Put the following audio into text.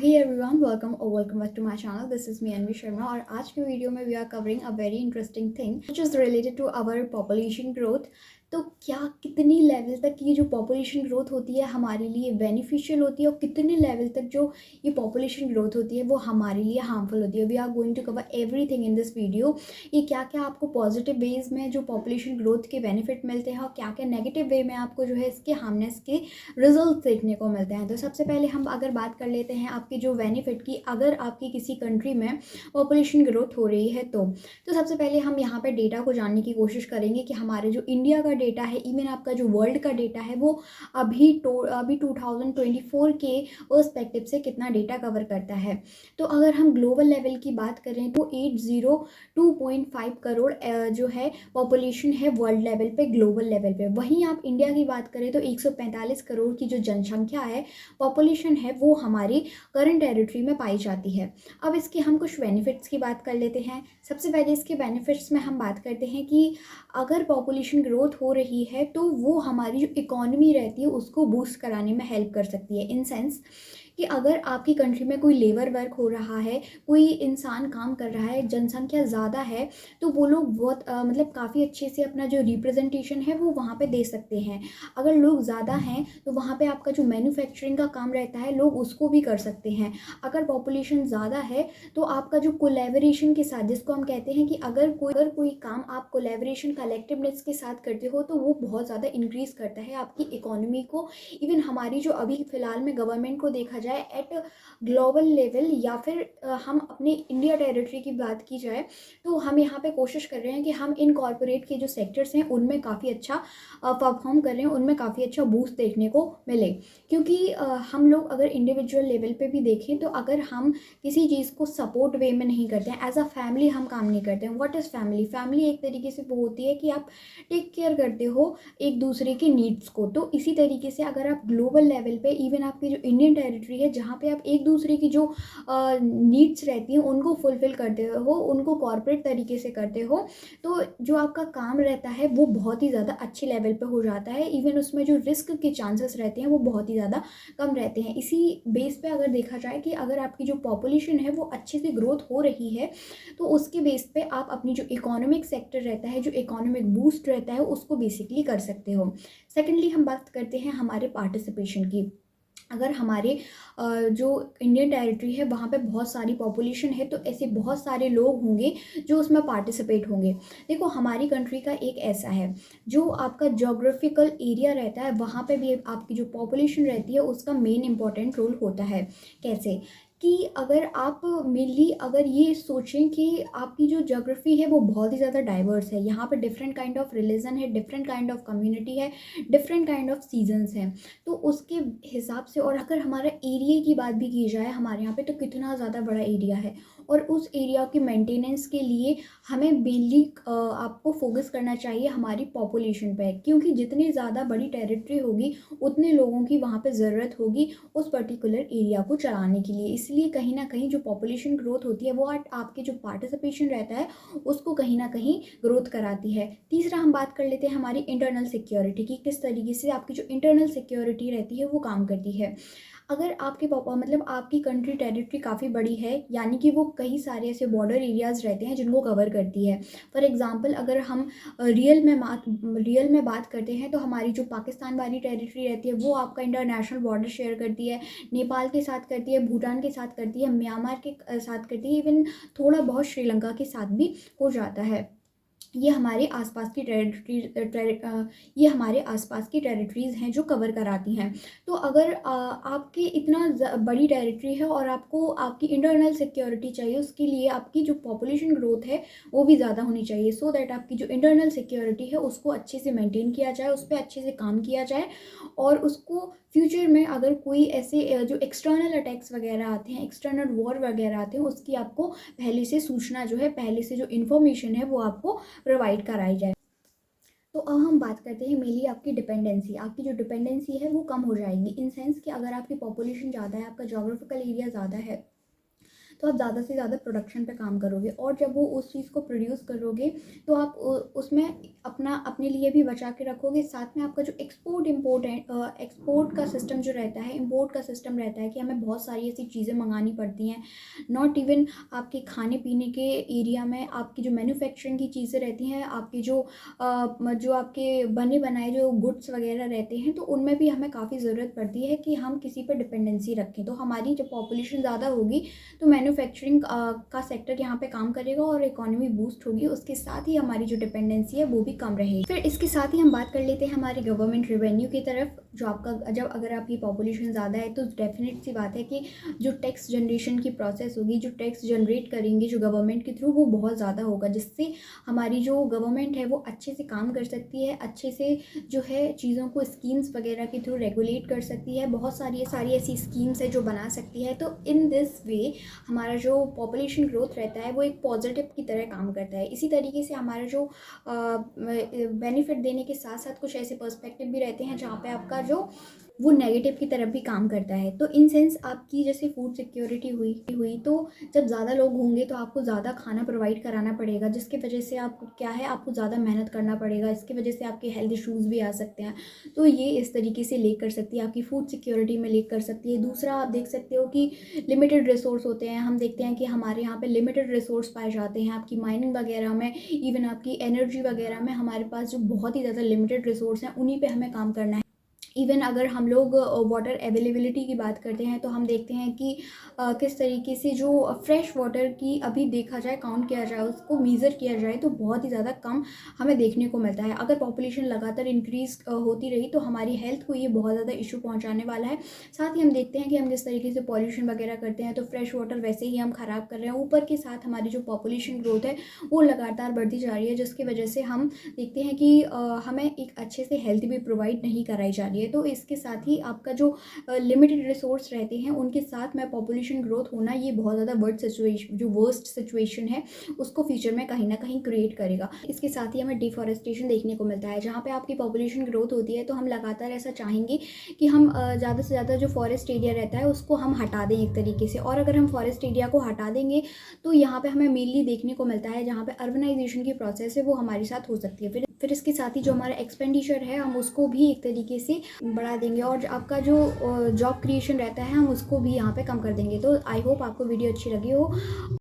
Hey everyone, welcome back to my channel. This is me Anvi Sharma और आज के video में we are covering a very interesting thing which is related to our population growth. तो क्या कितनी level तक ये जो पॉपुलेशन ग्रोथ होती है हमारे लिए बेनिफिशियल होती है और कितने लेवल तक जो ये पॉपुलेशन ग्रोथ होती है वो हमारे लिए हार्मफुल होती है। We are going to cover everything in this video. ये क्या क्या आपको पॉजिटिव वेज में जो पॉपुलेशन ग्रोथ के बेनिफिट मिलते हैं और क्या क्या नेगेटिव वे में आपको जो है इसके हार्मनेस के रिजल्ट देखने को मिलते हैं। तो सबसे पहले हम अगर बात कर लेते हैं आपकी जो बेनिफिट की, अगर आपकी किसी कंट्री में पॉपुलेशन ग्रोथ हो रही है तो सबसे पहले हम यहाँ पे डेटा को जानने की कोशिश करेंगे कि हमारे जो इंडिया का डेटा है, इवन आपका जो वर्ल्ड का डेटा है, वो अभी 2024 के पर्सपेक्टिव से कितना डेटा कवर करता है। तो अगर हम ग्लोबल लेवल की बात करें तो 802.5 करोड़ जो है पॉपुलेशन है वर्ल्ड लेवल पे, ग्लोबल लेवल पे। वहीं आप इंडिया की बात करें तो 145 करोड़ की जो जनसंख्या है, पॉपुलेशन है, वो हमारी करंट टेरिटरी में पाई जाती है। अब इसके हम कुछ बेनिफिट्स की बात कर लेते हैं। सबसे पहले इसके बेनिफिट्स में हम बात करते हैं कि अगर पॉपुलेशन ग्रोथ हो रही है तो वो हमारी जो इकोनॉमी रहती है उसको बूस्ट कराने में हेल्प कर सकती है। इन सेंस कि अगर आपकी कंट्री में कोई लेबर वर्क हो रहा है, कोई इंसान काम कर रहा है, जनसंख्या ज़्यादा है, तो वो लोग बहुत मतलब काफ़ी अच्छे से अपना जो रिप्रेजेंटेशन है वो वहाँ पे दे सकते हैं। अगर लोग ज़्यादा हैं तो वहाँ पे आपका जो मैन्युफैक्चरिंग का काम रहता है लोग उसको भी कर सकते हैं। अगर पॉपुलेशन ज़्यादा है तो आपका जो कोलैबोरेशन के साथ, जिसको हम कहते हैं कि अगर कोई काम आप कोलैबोरेशन कलेक्टिवनेस के साथ करते हो तो वो बहुत ज़्यादा इंक्रीज़ करता है आपकी इकोनॉमी को। इवन हमारी जो अभी फ़िलहाल में गवर्नमेंट को देखा जाए एट ग्लोबल लेवल, या फिर हम अपने इंडिया टेरिटरी की बात की जाए तो हम यहाँ पे कोशिश कर रहे हैं कि हम इन कॉर्पोरेट के जो सेक्टर्स हैं उनमें काफ़ी अच्छा परफॉर्म कर रहे हैं, उनमें काफ़ी अच्छा बूस्ट देखने को मिले। क्योंकि हम लोग अगर इंडिविजुअल लेवल पे भी देखें तो अगर हम किसी चीज़ को सपोर्ट वे में नहीं करते हैं, एज अ फैमिली हम काम नहीं करते हैं। What is family? फैमिली एक तरीके से वो होती है कि आप टेक केयर करते हो एक दूसरे के नीड्स को। तो इसी तरीके से अगर आप ग्लोबल लेवल पे, इवन आपकी जो इंडियन टेरिटरी है जहाँ पे आप एक दूसरे की जो नीड्स रहती हैं उनको फुलफ़िल करते हो, उनको कॉर्पोरेट तरीके से करते हो, तो जो आपका काम रहता है वो बहुत ही ज़्यादा अच्छे लेवल पे हो जाता है। इवन उसमें जो रिस्क के चांसेस रहते हैं वो बहुत ही ज़्यादा कम रहते हैं। इसी बेस पे अगर देखा जाए कि अगर आपकी जो पॉपुलेशन है वो अच्छे से ग्रोथ हो रही है तो उसके बेस पे आप अपनी जो इकोनॉमिक सेक्टर रहता है, जो इकोनॉमिक बूस्ट रहता है, उसको बेसिकली कर सकते हो। सेकेंडली हम बात करते हैं हमारे पार्टिसिपेशन की। अगर हमारे जो इंडियन टेरिटरी है वहाँ पे बहुत सारी पॉपुलेशन है तो ऐसे बहुत सारे लोग होंगे जो उसमें पार्टिसिपेट होंगे। देखो, हमारी कंट्री का एक ऐसा है, जो आपका जोग्राफिकल एरिया रहता है वहाँ पे भी आपकी जो पॉपुलेशन रहती है उसका मेन इंपॉर्टेंट रोल होता है। कैसे? कि अगर आप मेनली अगर ये सोचें कि आपकी जो जोग्राफी है वो बहुत ही ज़्यादा डाइवर्स है, यहाँ पे डिफरेंट काइंड ऑफ रिलीजन है, डिफरेंट काइंड ऑफ कम्युनिटी है, डिफरेंट काइंड ऑफ सीजन्स हैं। तो उसके हिसाब से, और अगर हमारा एरिया की बात भी की जाए हमारे यहाँ पे, तो कितना ज़्यादा बड़ा एरिया है और उस एरिया के मेंटेनेंस के लिए हमें मेनली आपको फोकस करना चाहिए हमारी पॉपुलेशन पे। क्योंकि जितनी ज़्यादा बड़ी टेरिटरी होगी उतने लोगों की वहाँ पे ज़रूरत होगी उस पर्टिकुलर एरिया को चलाने के लिए। इसलिए कहीं ना कहीं जो पॉपुलेशन ग्रोथ होती है वो आपके जो पार्टिसिपेशन रहता है उसको कहीं ना कहीं ग्रोथ कराती है। तीसरा हम बात कर लेते हैं हमारी इंटरनल सिक्योरिटी की, किस तरीके से आपकी जो इंटरनल सिक्योरिटी रहती है वो काम करती है। अगर आपके पापा मतलब आपकी कंट्री टेरिटरी काफ़ी बड़ी है, यानी कि वो कई सारे ऐसे बॉर्डर एरियाज़ रहते हैं जिनको कवर करती है। फॉर एग्ज़ाम्पल अगर हम रियल में बात करते हैं तो हमारी जो पाकिस्तान वाली टेरिटरी रहती है वो आपका इंटरनेशनल बॉर्डर शेयर करती है, नेपाल के साथ करती है, भूटान के साथ करती है, म्यांमार के साथ करती है, इवन थोड़ा बहुत श्रीलंका के साथ भी हो जाता है। ये हमारे आसपास की ये हमारे आसपास की टेरिटरीज़ हैं जो कवर कराती हैं। तो अगर आपकी इतना बड़ी टेरिटरी है और आपको आपकी इंटरनल सिक्योरिटी चाहिए, उसके लिए आपकी जो पॉपुलेशन ग्रोथ है वो भी ज़्यादा होनी चाहिए, सो दैट आपकी जो इंटरनल सिक्योरिटी है उसको अच्छे से मेंटेन किया जाए, उस पर अच्छे से काम किया जाए और उसको फ्यूचर में अगर कोई ऐसे जो एक्सटर्नल अटैक्स वगैरह आते हैं, एक्सटर्नल वॉर वगैरह आते हैं, उसकी आपको पहले से सूचना जो है, पहले से जो इन्फॉर्मेशन है वो आपको प्रोवाइड कराई जाए। तो अब हम बात करते हैं मेनली आपकी डिपेंडेंसी। आपकी जो डिपेंडेंसी है वो कम हो जाएगी, इन सेंस कि अगर आपकी पॉपुलेशन ज़्यादा है, आपका जोग्राफिकल एरिया ज़्यादा है, तो आप ज़्यादा से ज़्यादा प्रोडक्शन पे काम करोगे, और जब वो उस चीज़ को प्रोड्यूस करोगे तो आप उसमें अपना अपने लिए भी बचा के रखोगे। साथ में आपका जो एक्सपोर्ट इम्पोर्ट है, एक्सपोर्ट का सिस्टम जो रहता है, इम्पोर्ट का सिस्टम रहता है कि हमें बहुत सारी ऐसी चीज़ें मंगानी पड़ती हैं। नॉट इवन आपके खाने पीने के एरिया में, आपकी जो मैन्युफैक्चरिंग की चीज़ें रहती हैं, आपकी जो आपके बने बनाए जो गुड्स वगैरह रहते हैं, तो उनमें भी हमें काफ़ी ज़रूरत पड़ती है कि हम किसी पर डिपेंडेंसी रखें। तो हमारी जब पॉपुलेशन ज़्यादा होगी तो मैन्युफैक्चरिंग का सेक्टर यहाँ पे काम करेगा और इकोनॉमी बूस्ट होगी। उसके साथ ही हमारी जो डिपेंडेंसी है वो भी कम रहेगी। फिर इसके साथ ही हम बात कर लेते हैं हमारे गवर्नमेंट रेवेन्यू की तरफ। जो आपका जब अगर आपकी पॉपुलेशन ज़्यादा है तो डेफिनेट सी बात है कि जो टैक्स जनरेशन की प्रोसेस होगी, जो टैक्स जनरेट करेंगे जो गवर्नमेंट के थ्रू, वो बहुत ज़्यादा होगा, जिससे हमारी जो गवर्नमेंट है वो अच्छे से काम कर सकती है, अच्छे से जो है चीज़ों को स्कीम्स वगैरह के थ्रू रेगुलेट कर सकती है। बहुत सारी ऐसी स्कीम्स है जो बना सकती है। तो इन दिस वे हमारा जो पॉपुलेशन ग्रोथ रहता है वो एक पॉजिटिव की तरह काम करता है। इसी तरीके से हमारा जो बेनिफिट देने के साथ साथ कुछ ऐसे पर्सपेक्टिव भी रहते हैं जहाँ पे आपका जो वो नेगेटिव की तरफ भी काम करता है। तो इन सेंस आपकी जैसे फूड सिक्योरिटी हुई तो जब ज़्यादा लोग होंगे तो आपको ज़्यादा खाना प्रोवाइड कराना पड़ेगा, जिसकी वजह से आपको क्या है, आपको ज़्यादा मेहनत करना पड़ेगा। इसकी वजह से आपके हेल्थ इश्यूज़ भी आ सकते हैं। तो ये इस तरीके से लीक कर सकती है, आपकी फूड सिक्योरिटी में लीक कर सकती है। दूसरा, आप देख सकते हो कि लिमिटेड रिसोर्स होते हैं। हम देखते हैं कि हमारे यहाँ पे लिमिटेड रिसोर्स पाए जाते हैं। आपकी माइनिंग वगैरह में, इवन आपकी एनर्जी वगैरह में हमारे पास जो बहुत ही ज़्यादा लिमिटेड रिसोर्स हैं, उन्हीं पे हमें काम करना है। इवन अगर हम लोग वाटर अवेलेबिलिटी की बात करते हैं तो हम देखते हैं कि किस तरीके से जो फ्रेश वाटर की अभी देखा जाए, काउंट किया जाए, उसको मेज़र किया जाए तो बहुत ही ज़्यादा कम हमें देखने को मिलता है। अगर पॉपुलेशन लगातार इंक्रीज़ होती रही तो हमारी हेल्थ को ये बहुत ज़्यादा इशू पहुंचाने वाला है। साथ ही हम देखते हैं कि हम जिस तरीके से पॉल्यूशन वगैरह करते हैं तो फ्रेश वाटर वैसे ही हम ख़राब कर रहे हैं। ऊपर के साथ हमारी जो पॉपुलेशन ग्रोथ है वो लगातार बढ़ती जा रही है, जिसकी वजह से हम देखते हैं कि हमें एक अच्छे से हेल्थ भी प्रोवाइड नहीं कराई जा रही है। तो इसके साथ ही आपका जो लिमिटेड रिसोर्स रहते हैं उनके साथ में पॉपुलेशन ग्रोथ होना, ये बहुत ज़्यादा वर्स्ट सिचुएशन है, उसको फ्यूचर में कहीं ना कहीं क्रिएट करेगा। इसके साथ ही हमें डिफॉरेस्टेशन देखने को मिलता है। जहाँ पे आपकी पॉपुलेशन ग्रोथ होती है तो हम लगातार ऐसा चाहेंगे कि हम ज़्यादा से ज़्यादा जो फॉरेस्ट एरिया रहता है उसको हम हटा दें एक तरीके से। और अगर हम फॉरेस्ट एरिया को हटा देंगे तो यहाँ पे हमें मेनली देखने को मिलता है जहाँ पे अर्बनाइजेशन की प्रोसेस है वो हमारे साथ हो सकती है। फिर इसके साथ ही जो हमारा एक्सपेंडिचर है हम उसको भी एक तरीके से बढ़ा देंगे, और आपका जो जॉब क्रिएशन रहता है हम उसको भी यहाँ पे कम कर देंगे। तो आई होप आपको वीडियो अच्छी लगी हो।